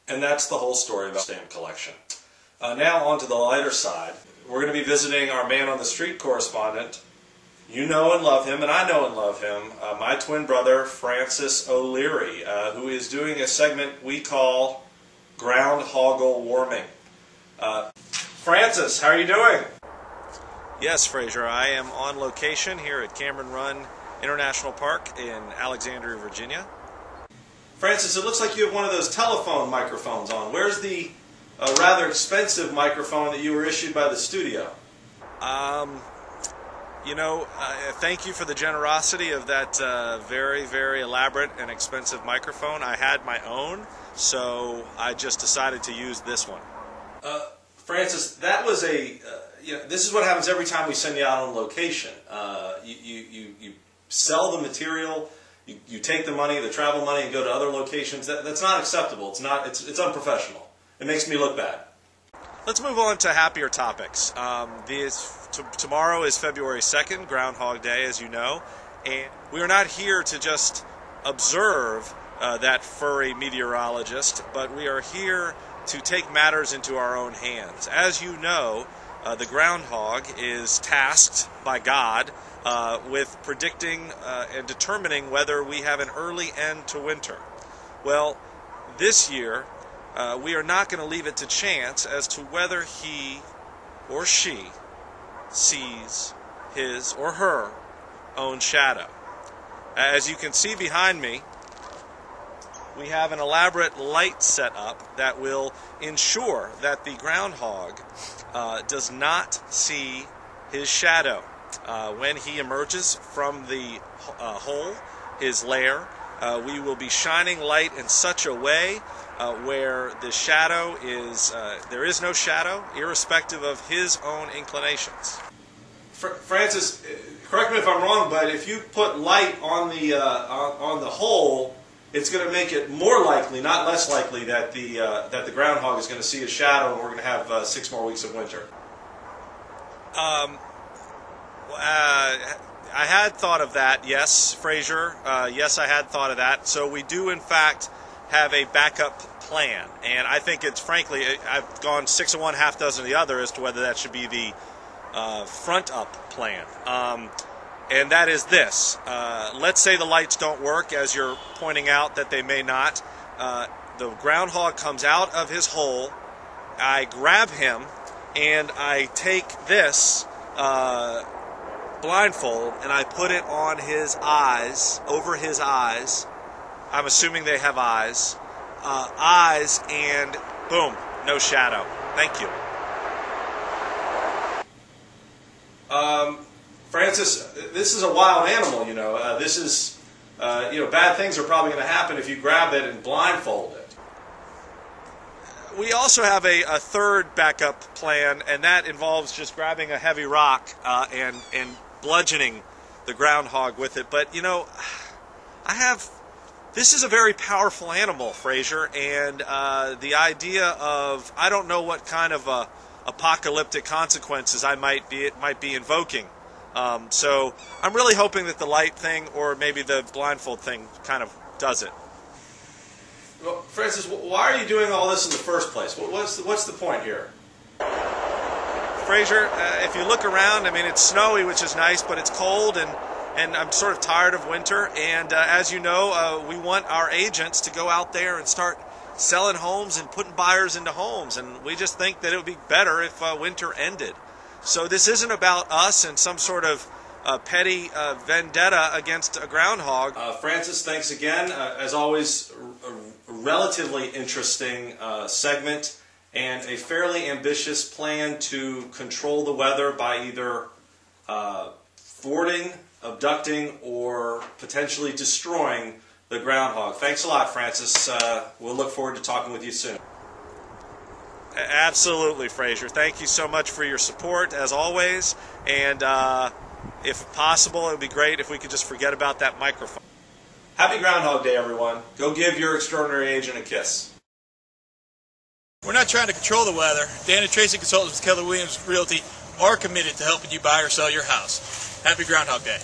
And that's the whole story about stamp collection. Now on to the lighter side. We're going to be visiting our man on the street correspondent. You know and love him, and I know and love him, my twin brother, Francis O'Leary, who is doing a segment we call GroundHog warming. Francis, how are you doing? Yes, Fraser, I am on location here at Cameron Run International Park in Alexandria, Virginia. Francis, it looks like you have one of those telephone microphones on. Where's the rather expensive microphone that you were issued by the studio? Thank you for the generosity of that very, very elaborate and expensive microphone. I had my own, so I just decided to use this one. Francis, that was this is what happens every time we send you out on location. You sell the material, you take the money, the travel money, and go to other locations. That's not acceptable. It's unprofessional. It makes me look bad. Let's move on to happier topics. Tomorrow is February 2nd, GroundHog Day, as you know, and we are not here to just observe that furry meteorologist, but we are here to take matters into our own hands. As you know, the groundhog is tasked by God with predicting and determining whether we have an early end to winter. Well, this year, we are not going to leave it to chance as to whether he or she sees his or her own shadow. As you can see behind me, we have an elaborate light set up that will ensure that the groundhog does not see his shadow. When he emerges from the hole, his lair, we will be shining light in such a way where the shadow is, there is no shadow, irrespective of his own inclinations. Francis, correct me if I'm wrong, but if you put light on the hole, it's going to make it more likely, not less likely, that the groundhog is going to see a shadow, and we're going to have 6 more weeks of winter. I had thought of that, yes, Fraser. Yes, I had thought of that. So we do, in fact, have a backup plan. And I think it's, frankly, I've gone 6 of one, half dozen of the other as to whether that should be the front-up plan. And that is this. Let's say the lights don't work, as you're pointing out that they may not. The groundhog comes out of his hole. I grab him, and I take this blindfold, and I put it on his eyes, over his eyes. I'm assuming they have eyes. Eyes, and boom, no shadow. Thank you. Francis, this is a wild animal, you know. This is, bad things are probably going to happen if you grab it and blindfold it. We also have a third backup plan, and that involves just grabbing a heavy rock and bludgeoning the groundhog with it. But, this is a very powerful animal, Fraser, and the idea of, I don't know what kind of apocalyptic consequences I might be invoking. So I'm really hoping that the light thing, or maybe the blindfold thing, kind of does it. Well, Francis, why are you doing all this in the first place? What's the point here? Fraser, if you look around, I mean, it's snowy, which is nice, but it's cold, and I'm sort of tired of winter. And as you know, we want our agents to go out there and start selling homes and putting buyers into homes. And we just think that it would be better if winter ended. So this isn't about us and some sort of petty vendetta against a groundhog. Francis, thanks again. As always, a relatively interesting segment and a fairly ambitious plan to control the weather by either thwarting, abducting, or potentially destroying the groundhog. Thanks a lot, Francis. We'll look forward to talking with you soon. Absolutely, Fraser. Thank you so much for your support, as always. And if possible, it would be great if we could just forget about that microphone. Happy Groundhog Day, everyone. Go give your extraordinary agent a kiss. We're not trying to control the weather. Dan and Tracy Consultants with Keller Williams Realty are committed to helping you buy or sell your house. Happy Groundhog Day.